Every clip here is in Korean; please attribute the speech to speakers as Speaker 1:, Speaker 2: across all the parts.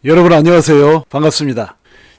Speaker 1: 여러분 안녕하세요. 반갑습니다.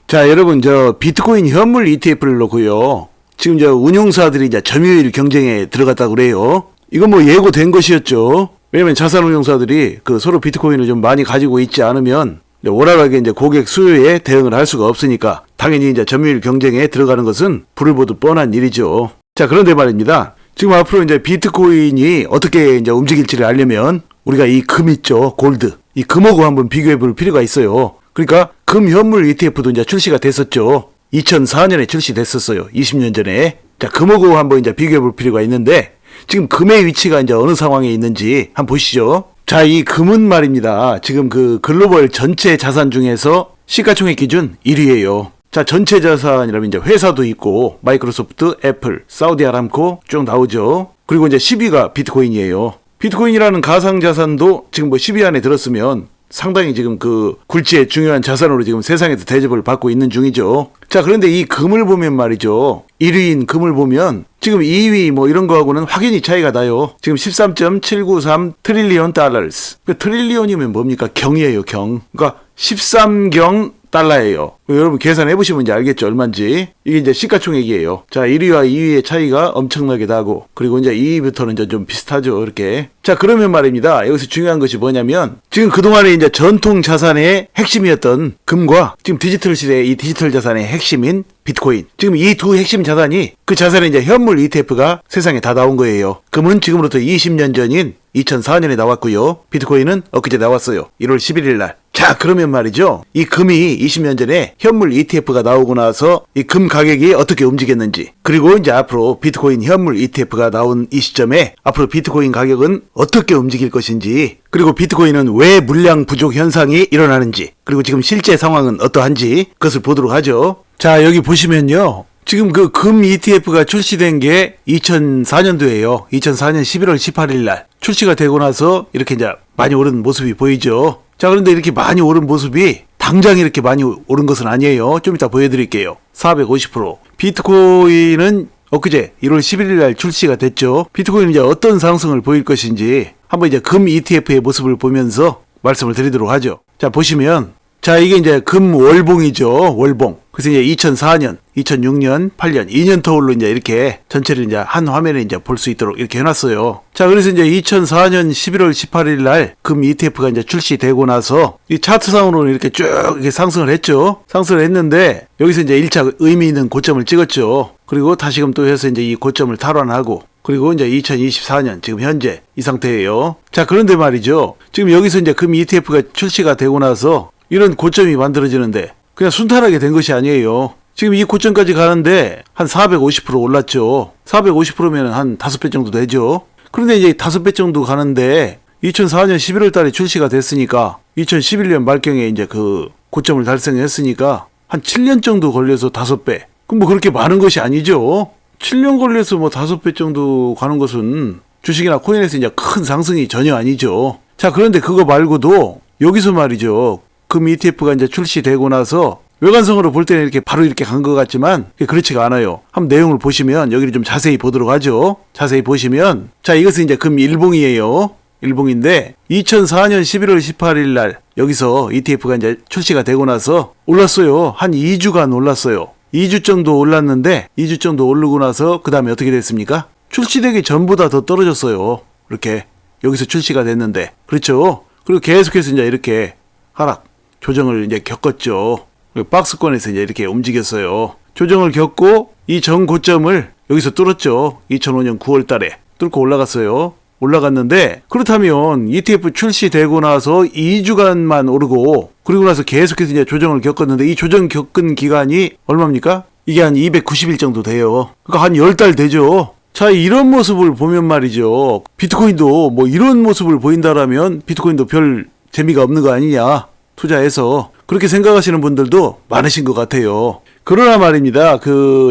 Speaker 1: 자, 여러분 저 비트코인 현물 ETF를 놓고요. 지금 저 운용사들이 이제 점유율 경쟁에 들어갔다고 그래요. 이건 뭐 예고된 것이었죠. 왜냐면 자산운용사들이 그 서로 비트코인을 좀 많이 가지고 있지 않으면 원활하게 이제 고객 수요에 대응을 할 수가 없으니까 당연히 이제 점유율 경쟁에 들어가는 것은 불을 보듯 뻔한 일이죠. 자, 그런데 말입니다. 지금 앞으로 이제 비트코인이 어떻게 이제 움직일지를 알려면 우리가 이 금 있죠, 골드. 이 금하고 한번 비교해 볼 필요가 있어요. 그러니까 금 현물 ETF도 이제 출시가 됐었죠. 2004년에 출시됐었어요. 20년 전에. 자, 금하고 한번 이제 비교해 볼 필요가 있는데 지금 금의 위치가 이제 어느 상황에 있는지 한번 보시죠. 자, 이 금은 말입니다. 지금 그 글로벌 전체 자산 중에서 시가총액 기준 1위예요. 자, 전체 자산이라면 이제 회사도 있고 마이크로소프트, 애플, 사우디 아람코 쭉 나오죠. 그리고 이제 10위가 비트코인이에요. 비트코인이라는 가상자산도 지금 뭐 10위 안에 들었으면 상당히 지금 그 굴지의 중요한 자산으로 지금 세상에서 대접을 받고 있는 중이죠. 자, 그런데 이 금을 보면 말이죠. 1위인 금을 보면 지금 2위 뭐 이런 거하고는 확연히 차이가 나요. 지금 13.793 트릴리언 달러스. 그 트릴리언이면 뭡니까? 경이에요, 경. 그러니까 13경 달러예요. 여러분 계산해 보시면 이제 알겠죠, 얼마인지. 이게 이제 시가총액이에요. 자, 1위와 2위의 차이가 엄청나게 나고, 그리고 이제 2위부터는 이제 좀 비슷하죠, 이렇게. 자, 그러면 말입니다. 여기서 중요한 것이 뭐냐면 지금 그동안에 이제 전통 자산의 핵심이었던 금과 지금 디지털 시대의 이 디지털 자산의 핵심인 비트코인. 지금 이 두 핵심 자산이 그 자산의 이제 현물 ETF가 세상에 다 나온 거예요. 금은 지금으로부터 20년 전인 2004년에 나왔고요. 비트코인은 엊그제 나왔어요. 1월 11일 날. 자, 그러면 말이죠. 이 금이 20년 전에 현물 ETF가 나오고 나서 이 금 가격이 어떻게 움직였는지, 그리고 이제 앞으로 비트코인 현물 ETF가 나온 이 시점에 앞으로 비트코인 가격은 어떻게 움직일 것인지, 그리고 비트코인은 왜 물량 부족 현상이 일어나는지, 그리고 지금 실제 상황은 어떠한지 그것을 보도록 하죠. 자, 여기 보시면요. 지금 그 금 ETF가 출시된 게 2004년도예요. 2004년 11월 18일 날 출시가 되고 나서 이렇게 이제 많이 오른 모습이 보이죠. 자, 그런데 이렇게 많이 오른 모습이 당장 이렇게 많이 오른 것은 아니에요. 좀 이따 보여드릴게요. 450%. 비트코인은 엊그제 1월 11일 날 출시가 됐죠. 비트코인은 이제 어떤 상승을 보일 것인지 한번 이제 금 ETF의 모습을 보면서 말씀을 드리도록 하죠. 자, 보시면 자, 이게 이제 금 월봉이죠. 월봉. 그래서 이제 2004년, 2006년, 8년, 2년 터울로 이제 이렇게 전체를 이제 한 화면에 이제 볼 수 있도록 이렇게 해놨어요. 자, 그래서 이제 2004년 11월 18일 날 금 ETF가 이제 출시되고 나서 이 차트상으로는 이렇게 쭉 이렇게 상승을 했죠. 상승을 했는데 여기서 이제 1차 의미 있는 고점을 찍었죠. 그리고 다시금 또 해서 이제 이 고점을 탈환하고, 그리고 이제 2024년 지금 현재 이 상태예요. 자, 그런데 말이죠. 지금 여기서 이제 금 ETF가 출시가 되고 나서 이런 고점이 만들어지는데 그냥 순탄하게 된 것이 아니에요. 지금 이 고점까지 가는데 한 450% 올랐죠. 450%면 한 5배 정도 되죠. 그런데 이제 5배 정도 가는데 2004년 11월 달에 출시가 됐으니까 2011년 말경에 이제 그 고점을 달성했으니까 한 7년 정도 걸려서 5배. 그럼 뭐 그렇게 많은 것이 아니죠. 7년 걸려서 뭐 5배 정도 가는 것은 주식이나 코인에서 이제 큰 상승이 전혀 아니죠. 자, 그런데 그거 말고도 여기서 말이죠. 금 ETF가 이제 출시되고 나서 외관성으로 볼 때는 이렇게 바로 이렇게 간 것 같지만 그렇지가 않아요. 한번 내용을 보시면 여기를 좀 자세히 보도록 하죠. 자세히 보시면 자, 이것은 이제 금 일봉이에요. 일봉인데 2004년 11월 18일 날 여기서 ETF가 이제 출시가 되고 나서 올랐어요. 한 2주간 올랐어요. 2주 정도 올랐는데 2주 정도 오르고 나서 그 다음에 어떻게 됐습니까? 출시되기 전보다 더 떨어졌어요. 이렇게 여기서 출시가 됐는데, 그렇죠? 그리고 계속해서 이제 이렇게 하락 조정을 이제 겪었죠. 박스권에서 이제 이렇게 움직였어요. 조정을 겪고 이 전 고점을 여기서 뚫었죠. 2005년 9월 달에 뚫고 올라갔어요. 올라갔는데 그렇다면 ETF 출시되고 나서 2주간만 오르고 그리고 나서 계속해서 이제 조정을 겪었는데 이 조정 겪은 기간이 얼마입니까? 이게 한 290일 정도 돼요. 그러니까 한 10달 되죠. 자, 이런 모습을 보면 말이죠. 비트코인도 뭐 이런 모습을 보인다라면 비트코인도 별 재미가 없는 거 아니냐. 투자해서 그렇게 생각하시는 분들도 많으신 것 같아요. 그러나 말입니다.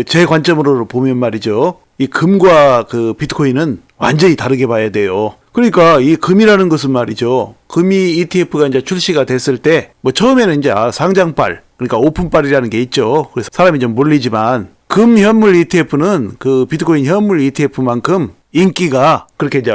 Speaker 1: 제 관점으로 보면 말이죠. 이 금과 그 비트코인은 완전히 다르게 봐야 돼요. 그러니까 이 금이라는 것은 말이죠. 금이 ETF가 이제 출시가 됐을 때 뭐 처음에는 이제 상장빨, 그러니까 오픈빨이라는 게 있죠. 그래서 사람이 좀 몰리지만 금 현물 ETF는 그 비트코인 현물 ETF만큼 인기가 그렇게 이제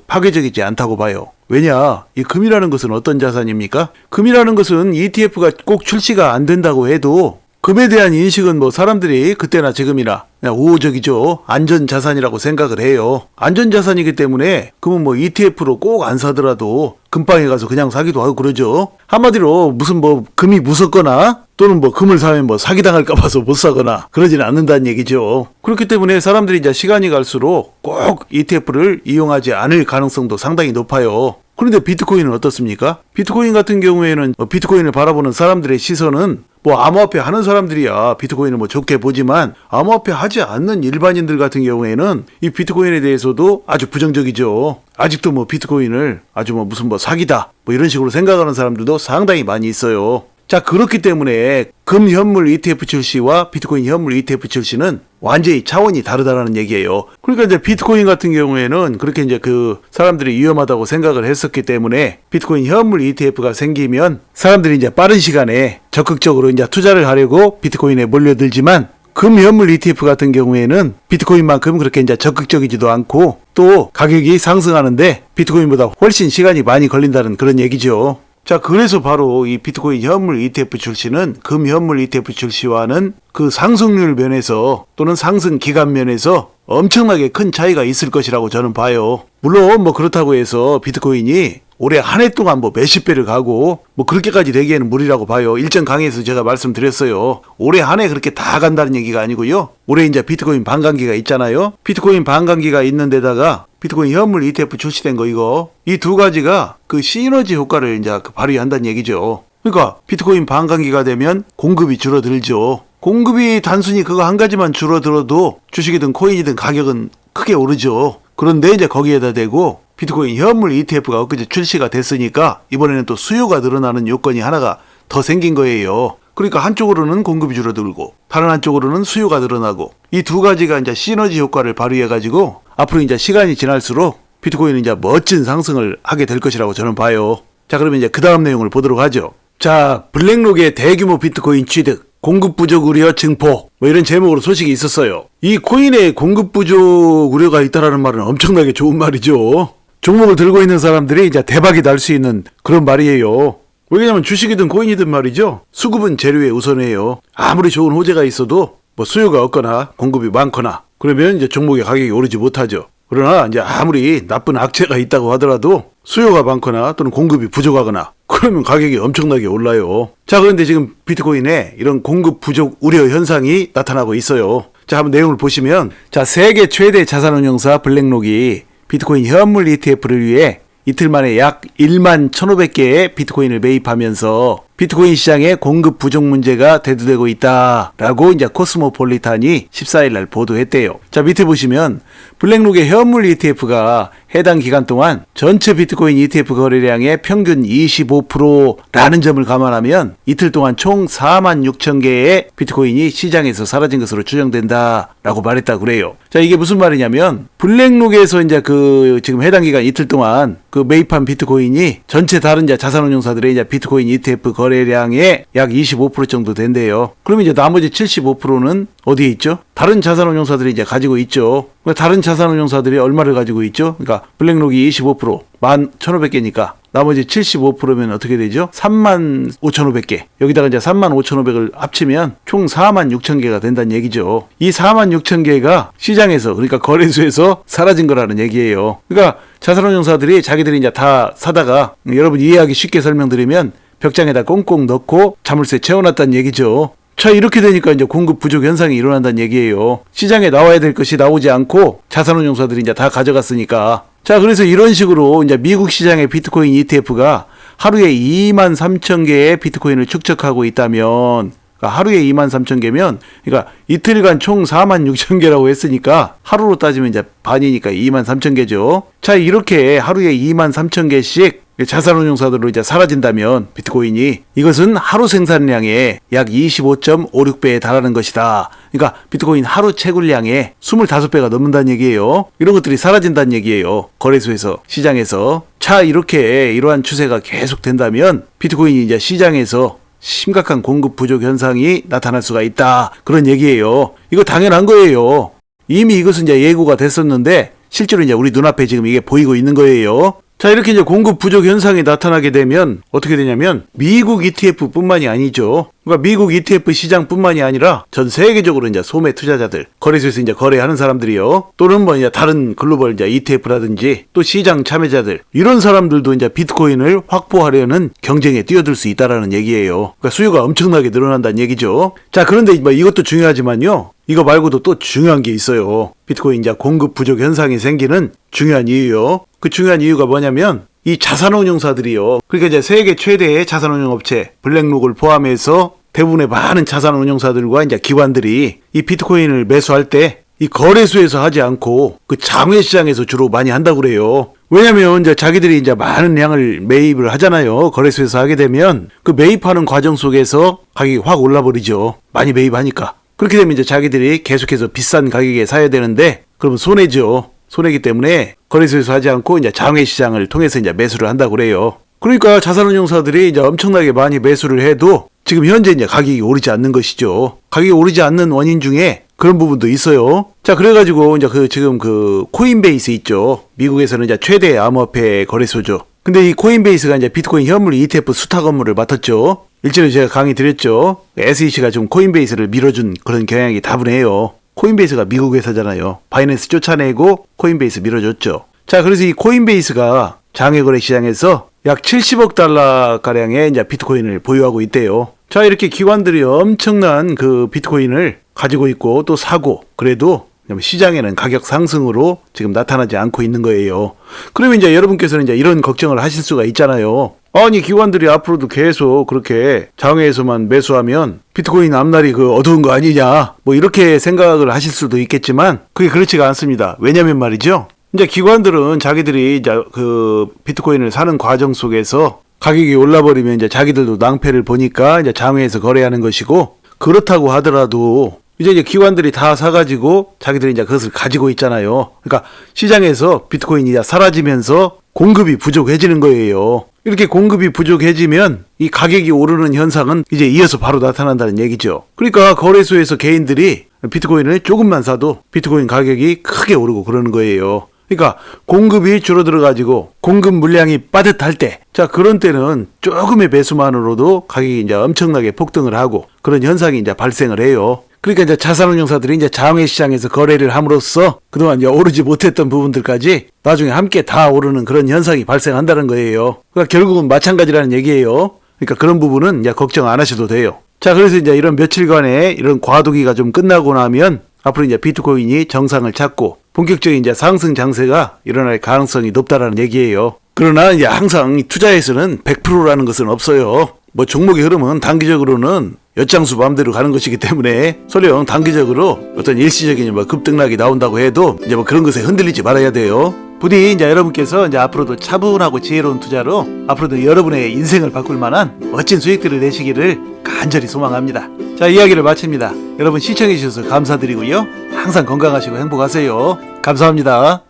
Speaker 1: 파괴적이지 않다고 봐요. 왜냐? 이 금이라는 것은 어떤 자산입니까? 금이라는 것은 ETF가 꼭 출시가 안 된다고 해도 금에 대한 인식은 뭐 사람들이 그때나 지금이나 그냥 우호적이죠. 안전자산이라고 생각을 해요. 안전자산이기 때문에 금은 뭐 ETF로 꼭 안 사더라도 금방에 가서 그냥 사기도 하고 그러죠. 한마디로 무슨 뭐 금이 무섭거나 또는 뭐 금을 사면 뭐 사기당할까 봐서 못 사거나 그러지는 않는다는 얘기죠. 그렇기 때문에 사람들이 이제 시간이 갈수록 꼭 ETF를 이용하지 않을 가능성도 상당히 높아요. 그런데 비트코인은 어떻습니까? 비트코인 같은 경우에는 비트코인을 바라보는 사람들의 시선은 뭐 암호화폐 하는 사람들이야 비트코인을 뭐 좋게 보지만 암호화폐 하지 않는 일반인들 같은 경우에는 이 비트코인에 대해서도 아주 부정적이죠. 아직도 뭐 비트코인을 아주 뭐 무슨 뭐 사기다 뭐 이런 식으로 생각하는 사람들도 상당히 많이 있어요. 자, 그렇기 때문에 금 현물 ETF 출시와 비트코인 현물 ETF 출시는 완전히 차원이 다르다라는 얘기예요. 그러니까 이제 비트코인 같은 경우에는 그렇게 이제 그 사람들이 위험하다고 생각을 했었기 때문에 비트코인 현물 ETF가 생기면 사람들이 이제 빠른 시간에 적극적으로 이제 투자를 하려고 비트코인에 몰려들지만 금 현물 ETF 같은 경우에는 비트코인만큼 그렇게 이제 적극적이지도 않고 또 가격이 상승하는데 비트코인보다 훨씬 시간이 많이 걸린다는 그런 얘기죠. 자, 그래서 바로 이 비트코인 현물 ETF 출시는 금 현물 ETF 출시와는 그 상승률 면에서 또는 상승 기간 면에서 엄청나게 큰 차이가 있을 것이라고 저는 봐요. 물론 뭐 그렇다고 해서 비트코인이 올해 한 해 동안 뭐 몇십 배를 가고 뭐 그렇게까지 되기에는 무리라고 봐요. 일전 강의에서 제가 말씀드렸어요. 올해 한 해 그렇게 다 간다는 얘기가 아니고요. 올해 이제 비트코인 반감기가 있잖아요. 비트코인 반감기가 있는 데다가 비트코인 현물 ETF 출시된 거 이거 이 두 가지가 그 시너지 효과를 이제 발휘한다는 얘기죠. 그러니까 비트코인 반감기가 되면 공급이 줄어들죠. 공급이 단순히 그거 한 가지만 줄어들어도 주식이든 코인이든 가격은 크게 오르죠. 그런데 이제 거기에다 대고 비트코인 현물 ETF가 엊그제 출시가 됐으니까 이번에는 또 수요가 늘어나는 요건이 하나가 더 생긴 거예요. 그러니까 한쪽으로는 공급이 줄어들고 다른 한쪽으로는 수요가 늘어나고 이 두 가지가 이제 시너지 효과를 발휘해가지고 앞으로 이제 시간이 지날수록 비트코인은 이제 멋진 상승을 하게 될 것이라고 저는 봐요. 자, 그러면 이제 그 다음 내용을 보도록 하죠. 자, 블랙록의 대규모 비트코인 취득, 공급 부족 우려 증폭 뭐 이런 제목으로 소식이 있었어요. 이 코인에 공급 부족 우려가 있다라는 말은 엄청나게 좋은 말이죠. 종목을 들고 있는 사람들이 이제 대박이 날 수 있는 그런 말이에요. 왜냐면 주식이든 코인이든 말이죠. 수급은 재료에 우선해요. 아무리 좋은 호재가 있어도 뭐 수요가 없거나 공급이 많거나 그러면 이제 종목의 가격이 오르지 못하죠. 그러나 이제 아무리 나쁜 악재가 있다고 하더라도 수요가 많거나 또는 공급이 부족하거나 그러면 가격이 엄청나게 올라요. 자, 그런데 지금 비트코인에 이런 공급 부족 우려 현상이 나타나고 있어요. 자, 한번 내용을 보시면 자, 세계 최대 자산운용사 블랙록이 비트코인 현물 ETF를 위해 이틀 만에 약 1만 1,500개의 비트코인을 매입하면서 비트코인 시장의 공급 부족 문제가 대두되고 있다라고 이제 코스모폴리탄이 14일 날 보도했대요. 자, 밑에 보시면 블랙록의 현물 ETF가 해당 기간 동안 전체 비트코인 ETF 거래량의 평균 25%라는 점을 감안하면 이틀 동안 총 4만 6천 개의 비트코인이 시장에서 사라진 것으로 추정된다라고 말했다 그래요. 자, 이게 무슨 말이냐면 블랙록에서 이제 그 지금 해당 기간 이틀 동안 그 매입한 비트코인이 전체 다른 이제 자산운용사들의 이제 비트코인 ETF 거래량의 약 25% 정도 된대요. 그러면 이제 나머지 75%는 어디에 있죠? 다른 자산운용사들이 이제 가지고 있죠. 다른 자산운용사들이 얼마를 가지고 있죠? 그러니까 블랙록이 25%, 11,500개니까 나머지 75%면 어떻게 되죠? 35,500개. 여기다가 이제 35,500을 합치면 총 46,000개가 된다는 얘기죠. 이 46,000개가 시장에서 그러니까 거래소에서 사라진 거라는 얘기예요. 그러니까 자산운용사들이 자기들이 이제 다 사다가 여러분 이해하기 쉽게 설명드리면 벽장에다 꽁꽁 넣고 자물쇠 채워놨다는 얘기죠. 자, 이렇게 되니까 이제 공급 부족 현상이 일어난다는 얘기예요. 시장에 나와야 될 것이 나오지 않고 자산운용사들이 이제 다 가져갔으니까. 자, 그래서 이런 식으로 이제 미국 시장의 비트코인 ETF가 하루에 2만 3천 개의 비트코인을 축적하고 있다면, 그러니까 하루에 2만 3천 개면, 그러니까 이틀간 총 4만 6천 개라고 했으니까 하루로 따지면 이제 반이니까 2만 3천 개죠. 자, 이렇게 하루에 2만 3천 개씩 자산운용사들로 이제 사라진다면 비트코인이 이것은 하루 생산량의 약 25.56배에 달하는 것이다. 그러니까 비트코인 하루 채굴량의 25배가 넘는다는 얘기예요. 이런 것들이 사라진다는 얘기예요. 거래소에서, 시장에서. 자, 이렇게 이러한 추세가 계속 된다면 비트코인이 이제 시장에서 심각한 공급 부족 현상이 나타날 수가 있다. 그런 얘기예요. 이거 당연한 거예요. 이미 이것은 이제 예고가 됐었는데 실제로 이제 우리 눈앞에 지금 이게 보이고 있는 거예요. 자, 이렇게 이제 공급 부족 현상이 나타나게 되면 어떻게 되냐면 미국 ETF 뿐만이 아니죠. 그러니까 미국 ETF 시장뿐만이 아니라 전 세계적으로 이제 소매 투자자들, 거래소에서 이제 거래하는 사람들이요. 또는 뭐 이제 다른 글로벌 이제 ETF라든지 또 시장 참여자들, 이런 사람들도 이제 비트코인을 확보하려는 경쟁에 뛰어들 수 있다라는 얘기예요. 그러니까 수요가 엄청나게 늘어난다는 얘기죠. 자, 그런데 뭐 이것도 중요하지만요. 이거 말고도 또 중요한 게 있어요. 비트코인 이제 공급 부족 현상이 생기는 중요한 이유요. 그 중요한 이유가 뭐냐면 이 자산운용사들이요. 그러니까 이제 세계 최대의 자산운용업체 블랙록을 포함해서 대부분의 많은 자산운용사들과 이제 기관들이 이 비트코인을 매수할 때 이 거래소에서 하지 않고 그 장외시장에서 주로 많이 한다고 그래요. 왜냐면 이제 자기들이 이제 많은 양을 매입을 하잖아요. 거래소에서 하게 되면 그 매입하는 과정 속에서 가격이 확 올라버리죠. 많이 매입하니까. 그렇게 되면 이제 자기들이 계속해서 비싼 가격에 사야 되는데 그러면 손해죠. 손해기 때문에 거래소에서 하지 않고 이제 장외 시장을 통해서 이제 매수를 한다고 그래요. 그러니까 자산운용사들이 이제 엄청나게 많이 매수를 해도 지금 현재 이제 가격이 오르지 않는 것이죠. 가격이 오르지 않는 원인 중에 그런 부분도 있어요. 자, 그래가지고 이제 지금 코인베이스 있죠. 미국에서는 이제 최대 암호화폐 거래소죠. 근데 이 코인베이스가 이제 비트코인 현물 ETF 수탁 업무를 맡았죠. 일전에 제가 강의 드렸죠. SEC가 좀 코인베이스를 밀어준 그런 경향이 다분해요. 코인베이스가 미국 회사잖아요. 바이낸스 쫓아내고 코인베이스 밀어줬죠. 자, 그래서 이 코인베이스가 장외거래 시장에서 약 70억 달러 가량의 이제 비트코인을 보유하고 있대요. 자, 이렇게 기관들이 엄청난 그 비트코인을 가지고 있고 또 사고, 그래도 시장에는 가격 상승으로 지금 나타나지 않고 있는 거예요. 그러면 이제 여러분께서는 이제 이런 걱정을 하실 수가 있잖아요. 아니, 기관들이 앞으로도 계속 그렇게 장외에서만 매수하면 비트코인 앞날이 그 어두운 거 아니냐, 뭐 이렇게 생각을 하실 수도 있겠지만 그게 그렇지가 않습니다. 왜냐면 말이죠. 이제 기관들은 자기들이 이제 그 비트코인을 사는 과정 속에서 가격이 올라버리면 이제 자기들도 낭패를 보니까 이제 장외에서 거래하는 것이고, 그렇다고 하더라도 이제 기관들이 다 사가지고 자기들이 이제 그것을 가지고 있잖아요. 그러니까 시장에서 비트코인이 사라지면서 공급이 부족해지는 거예요. 이렇게 공급이 부족해지면 이 가격이 오르는 현상은 이제 이어서 바로 나타난다는 얘기죠. 그러니까 거래소에서 개인들이 비트코인을 조금만 사도 비트코인 가격이 크게 오르고 그러는 거예요. 그러니까 공급이 줄어들어가지고 공급 물량이 빠듯할 때, 자, 그런 때는 조금의 매수만으로도 가격이 이제 엄청나게 폭등을 하고 그런 현상이 이제 발생을 해요. 그러니까 이제 자산운용사들이 이제 장외 시장에서 거래를 함으로써 그동안 이제 오르지 못했던 부분들까지 나중에 함께 다 오르는 그런 현상이 발생한다는 거예요. 그러니까 결국은 마찬가지라는 얘기예요. 그러니까 그런 부분은 이제 걱정 안 하셔도 돼요. 자, 그래서 이제 이런 며칠간의 이런 과도기가 좀 끝나고 나면 앞으로 이제 비트코인이 정상을 찾고 본격적인 이제 상승 장세가 일어날 가능성이 높다라는 얘기예요. 그러나 이제 항상 투자에서는 100%라는 것은 없어요. 뭐 종목의 흐름은 단기적으로는 엿장수 마음대로 가는 것이기 때문에 설령 단기적으로 어떤 일시적인 뭐 급등락이 나온다고 해도 이제 뭐 그런 것에 흔들리지 말아야 돼요. 부디 이제 여러분께서 이제 앞으로도 차분하고 지혜로운 투자로 앞으로도 여러분의 인생을 바꿀 만한 멋진 수익들을 내시기를 간절히 소망합니다. 자, 이야기를 마칩니다. 여러분 시청해 주셔서 감사드리고요. 항상 건강하시고 행복하세요. 감사합니다.